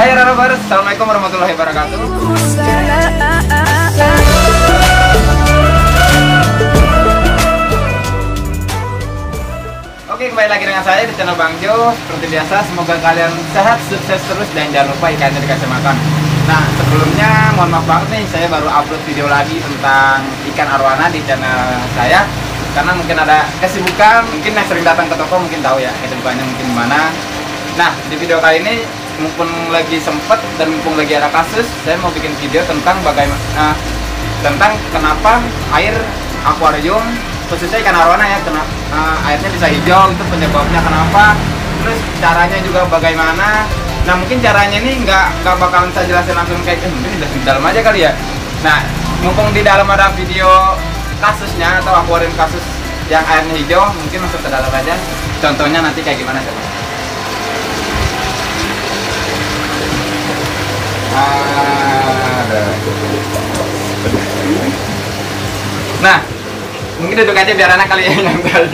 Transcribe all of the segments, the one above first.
Hai Rarovers, Assalamualaikum warahmatullahi wabarakatuh. Oke, kembali lagi dengan saya di channel Bang Jo. Seperti biasa, semoga kalian sehat, sukses terus, dan jangan lupa ikannya dikasih makan. Nah, sebelumnya mohon maaf banget nih, saya baru upload video lagi tentang ikan arwana di channel saya. Karena mungkin ada kesibukan, mungkin yang sering datang ke toko mungkin tahu ya kesibukannya mungkin gimana. Nah, di video kali ini mumpung lagi sempet dan mumpung lagi ada kasus, saya mau bikin video tentang bagaimana tentang kenapa air akuarium khususnya ikan arwana ya, airnya bisa hijau, itu penyebabnya kenapa, terus caranya juga bagaimana. Nah, mungkin caranya ini nggak bakalan saya jelasin langsung kayak mungkin di dalam aja kali ya. Nah, mumpung di dalam ada video kasusnya atau akuarium kasus yang airnya hijau, mungkin masuk ke dalam aja. Contohnya nanti kayak gimana coba. Nah, mungkin duduk aja biar anak kali ya yang tadi.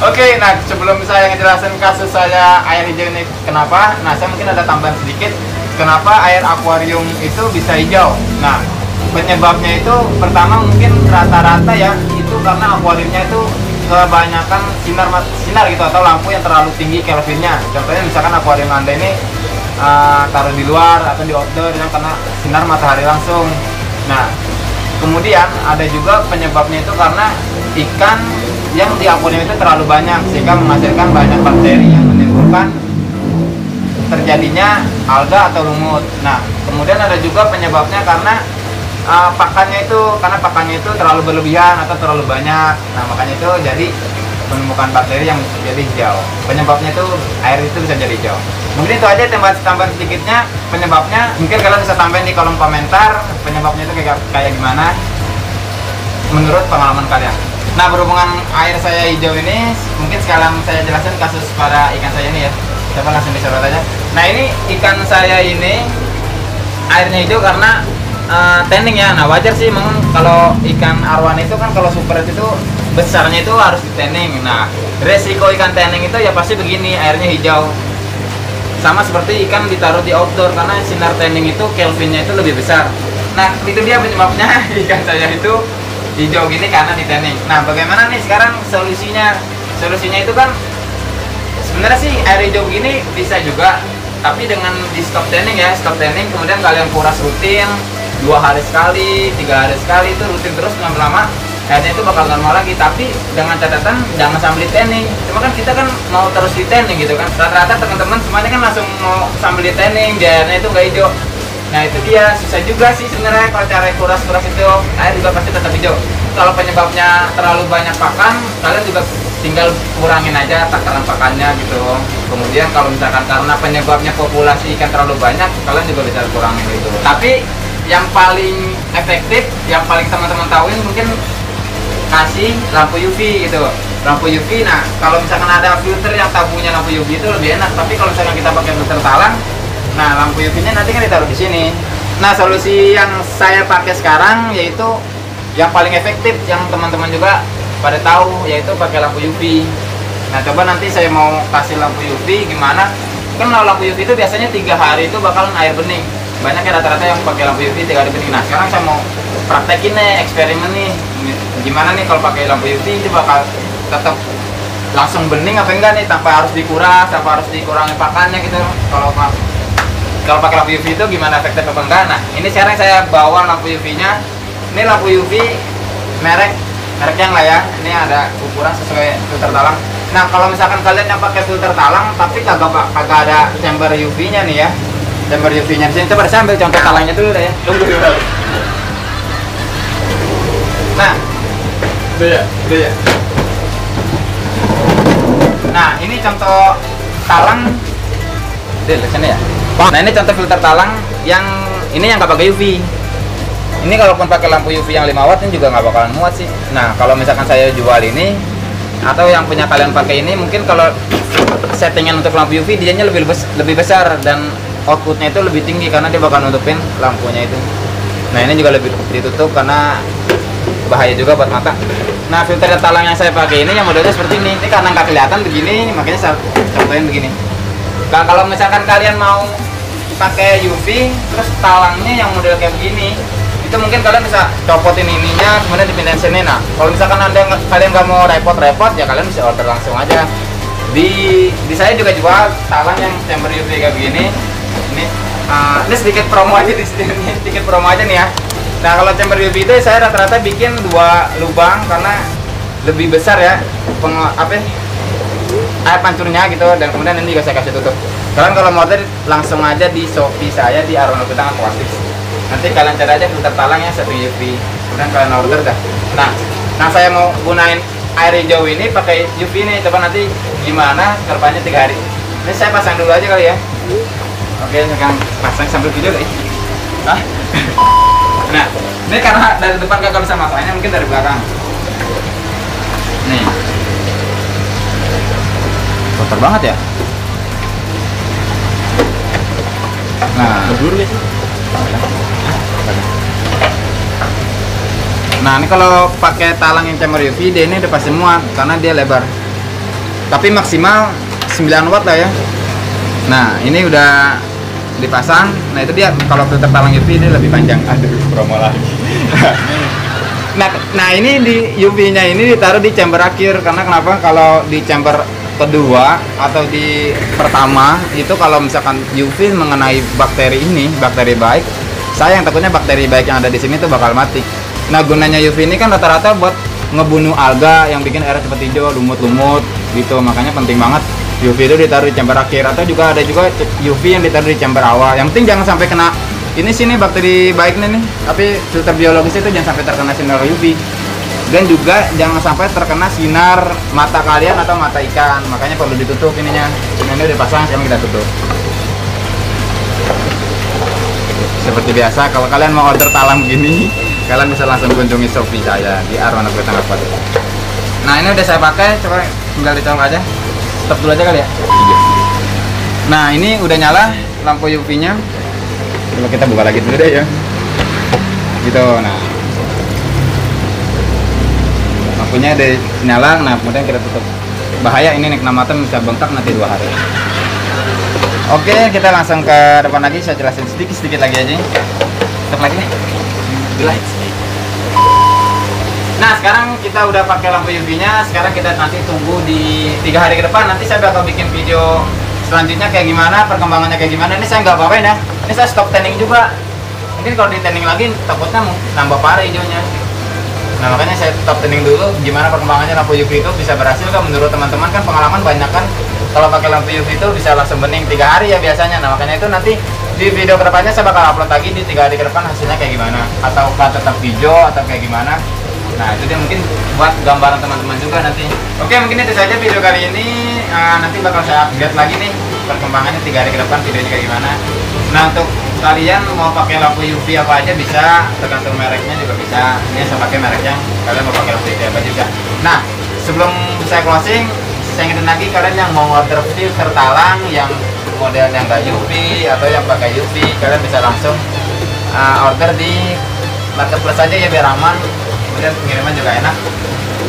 Oke, nah sebelum saya ngejelasin kasus saya air hijau ini kenapa, nah saya mungkin ada tambahan sedikit kenapa air akuarium itu bisa hijau. Nah, penyebabnya itu pertama mungkin rata-rata ya, itu karena akuariumnya itu kebanyakan sinar gitu atau lampu yang terlalu tinggi Kelvinnya. Contohnya misalkan akuarium Anda ini taruh di luar atau di outdoor yang kena sinar matahari langsung. Nah, kemudian ada juga penyebabnya itu karena ikan yang di akuarium itu terlalu banyak sehingga menghasilkan banyak bakteri yang menimbulkan terjadinya alga atau lumut. Nah, kemudian ada juga penyebabnya karena pakannya itu terlalu berlebihan atau terlalu banyak. Nah, makanya itu jadi penumpukan bakteri yang jadi hijau. Penyebabnya itu air itu bisa jadi hijau. Mungkin itu aja tambahan sedikitnya penyebabnya. Mungkin kalian bisa tambahin di kolom komentar penyebabnya itu kayak gimana menurut pengalaman kalian. Nah, berhubungan air saya hijau ini, mungkin sekarang saya jelasin kasus pada ikan saya ini ya. Coba langsung disorot aja. Nah, ini ikan saya ini airnya hijau karena tanning ya. Nah, wajar sih memang kalau ikan arwana itu kan kalau super itu besarnya itu harus di tanning. Nah, resiko ikan tanning itu ya pasti begini, airnya hijau. Sama seperti ikan ditaruh di outdoor karena sinar tanning itu Kelvinnya itu lebih besar. Nah, itu dia penyebabnya ikan saya itu hijau gini karena di tanning. Nah, bagaimana nih sekarang solusinya? Solusinya itu kan sebenarnya sih air hijau gini bisa juga, tapi dengan di stop tanning ya, stop tanning, kemudian kalian kuras rutin 2 hari sekali, 3 hari sekali, itu rutin terus lama-lama airnya itu bakal normal lagi, tapi dengan catatan jangan sambil di tanning. Cuma kan kita kan mau terus di tanning gitu kan, rata-rata teman-teman semuanya kan langsung mau sambil di tanning, airnya itu nggak hijau. Nah, itu dia, susah juga sih sebenarnya kalau cara kuras-kuras itu air juga pasti tetap hijau. Kalau penyebabnya terlalu banyak pakan, kalian juga tinggal kurangin aja takaran pakannya gitu. Kemudian kalau misalkan karena penyebabnya populasi ikan terlalu banyak, kalian juga bisa kurangin gitu. Tapi yang paling efektif, yang paling teman-teman tahuin mungkin kasih lampu UV gitu. Lampu UV, nah kalau misalkan ada filter yang tabungnya lampu UV itu lebih enak. Tapi kalau misalkan kita pakai filter talang, nah lampu UV-nya nanti kan ditaruh di sini. Nah, solusi yang saya pakai sekarang yaitu yang paling efektif, yang teman-teman juga pada tahu, yaitu pakai lampu UV. Nah, coba nanti saya mau kasih lampu UV gimana. Kan kalau lampu UV itu biasanya 3 hari itu bakalan air bening. Banyak ya rata-rata yang pakai lampu UV 3 hari bening. Nah, sekarang saya mau praktekin nih, eksperimen nih. Gimana nih kalau pakai lampu UV itu bakal tetap langsung bening apa enggak nih, tanpa harus dikuras, tanpa harus dikurangi pakannya gitu. Kalau pakai lampu UV itu gimana efektif apa enggak? Nah, ini sekarang saya bawa lampu UV-nya. Ini lampu UV merek yang lah ya. Ini ada ukuran sesuai filter talang. Nah, kalau misalkan kalian yang pakai filter talang tapi kagak ada chamber UV-nya nih ya. Chamber UV-nya di sini, coba saya ambil contoh talangnya dulu deh ya. Tunggu dulu. Nah, itu ya. Nah, ini contoh talang. Di sini ya. Nah, ini contoh filter talang yang ini yang nggak pakai UV. Ini kalaupun pakai lampu UV yang 5 watt ini juga nggak bakalan muat sih. Nah, kalau misalkan saya jual ini atau yang punya kalian pakai ini, mungkin kalau settingan untuk lampu UV dianya lebih besar dan outputnya itu lebih tinggi karena dia bakal nutupin lampunya itu. Nah, ini juga lebih ditutup karena bahaya juga buat mata. Nah, filter talang yang saya pakai ini yang modelnya seperti ini. Ini karena nggak kelihatan begini, makanya saya contohin begini. Nah, kalau misalkan kalian mau pakai UV, terus talangnya yang model kayak begini, itu mungkin kalian bisa copotin ininya, kemudian dipindahin sini. Nah, kalau misalkan kalian nggak mau repot-repot, ya kalian bisa order langsung aja. Di saya juga jual talang yang chamber UV kayak begini. Ini sedikit promo aja di sini, sedikit promo aja nih ya. Nah, kalau chamber UV itu saya rata-rata bikin 2 lubang karena lebih besar ya air pancurnya gitu, dan kemudian ini juga saya kasih tutup. Kalian kalau mau order langsung aja di Shopee saya di Arwana Gutang Aquatic. Nanti kalian cari aja filter talangnya 1 UV, kemudian kalian order dah. Nah saya mau gunain air hijau ini pakai UV nih, coba nanti gimana kedepannya 3 hari. Ini saya pasang dulu aja kali ya. Oke, sekarang pasang sambil video guys. Nah, ini karena dari depan kakak bisa masangnya, mungkin dari belakang. Nih, kotor banget ya. Nah, nah ini kalau pakai talang yang chamber UV, dia ini udah pasti muat karena dia lebar. Tapi maksimal 9 watt lah ya. Nah, ini udah dipasang. Nah, itu dia kalau filter talang UV dia lebih panjang. Aduh, promo lagi. Nah ini di UV-nya ini ditaruh di chamber akhir karena kenapa? Kalau di chamber kedua atau di pertama itu kalau misalkan UV mengenai bakteri ini, bakteri baik, sayang takutnya bakteri baik yang ada di sini tuh bakal mati. Nah, gunanya UV ini kan rata-rata buat ngebunuh alga yang bikin airnya cepat hijau, lumut-lumut gitu. Makanya penting banget UV itu ditaruh di chamber akhir, atau juga ada juga UV yang ditaruh di chamber awal. Yang penting jangan sampai kena ini sini bakteri baiknya nih, tapi filter biologis itu jangan sampai terkena sinar UV, dan juga jangan sampai terkena sinar mata kalian atau mata ikan. Makanya perlu ditutup ininya. Ini udah pasang, sekarang kita tutup. Seperti biasa, kalau kalian mau order talang begini, kalian bisa langsung kunjungi Shopee saya di Arwana Gutang Aquatic. Nah, ini udah saya pakai, coba tinggal dicolok aja. Stop dulu aja kali ya. Nah, ini udah nyala lampu UV-nya. Coba kita buka lagi dulu deh ya. Gitu, nah. Lampunya udah nyala, nah kemudian kita tutup. Bahaya ini nih, kena mata bisa bengkak nanti 2 hari. Oke, kita langsung ke depan lagi, saya jelasin sedikit lagi aja. Tutup lagi nih. Gila. Nah, sekarang kita udah pakai lampu UV-nya. Sekarang kita nanti tunggu di 3 hari ke depan. Nanti saya bakal bikin video selanjutnya kayak gimana, perkembangannya kayak gimana. Ini saya nggak apa-apain ya. Ini saya stop tanning juga. Mungkin kalau di tanning lagi takutnya nambah parah hijaunya. Nah, makanya saya stop tanning dulu. Gimana perkembangannya lampu UV itu bisa berhasil kan? Menurut teman-teman kan pengalaman banyak kan. Kalau pakai lampu UV itu bisa langsung bening 3 hari ya biasanya. Nah, makanya itu nanti di video kedepannya saya bakal upload lagi di 3 hari ke depan hasilnya kayak gimana. Atau tetap hijau atau kayak gimana. Nah, itu dia mungkin buat gambaran teman-teman juga nanti. Oke, mungkin itu saja video kali ini. Nanti bakal saya update lagi nih perkembangannya 3 hari ke depan videonya kayak gimana. Nah, untuk kalian mau pakai lampu UV apa aja bisa, tergantung mereknya juga bisa. Ini saya pakai mereknya, kalian mau pakai lampu UV apa juga. Nah, sebelum saya closing, saya ingetin lagi kalian yang mau order filter talang yang model yang nggak UV atau yang pakai UV, kalian bisa langsung order di marketplace aja ya biar aman. Kemudian pengiriman juga enak.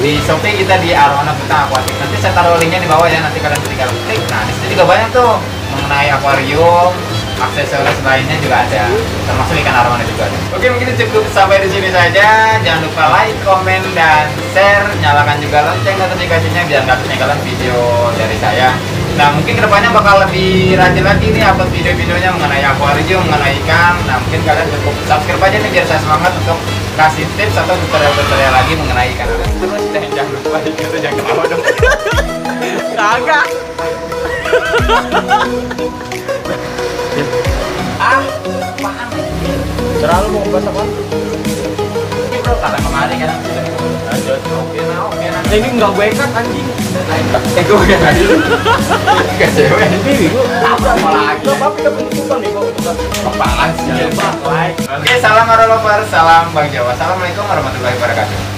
Di Shopee kita di Arwana Gutang Aquatic. Nanti saya taruh linknya di bawah ya, nanti kalian tinggal klik. Nah, di sini juga banyak tuh mengenai akuarium, aksesoris lainnya juga ada, termasuk ikan arwana juga ada. Oke, mungkin cukup sampai di sini saja. Jangan lupa like, komen, dan share. Nyalakan juga lonceng notifikasinya biar nggak ketinggalan video dari saya. Nah, mungkin kedepannya bakal lebih rajin lagi nih upload video-videonya mengenai akuarium, mengenai ikan. Nah, mungkin kalian cukup subscribe aja nih biar saya semangat untuk kasih tips atau tutorial-tutorial lagi mengenai ikan. Terus jangan lupa itu, jangan ketawa dong. Kagak. Apaan nih? Serah lu mau ngebahas apa? Ini bro, kata kemarin kan lanjut. Oke nah. Ini nggak gue ikat anjing. Gue udah tadi lu. Gak cewek. Ini gue apa lagi? Tapi kepentutan nih gue. Apaan sih? Oke, salam Arolover, salam Bang Jawa. Assalamualaikum warahmatullahi wabarakatuh.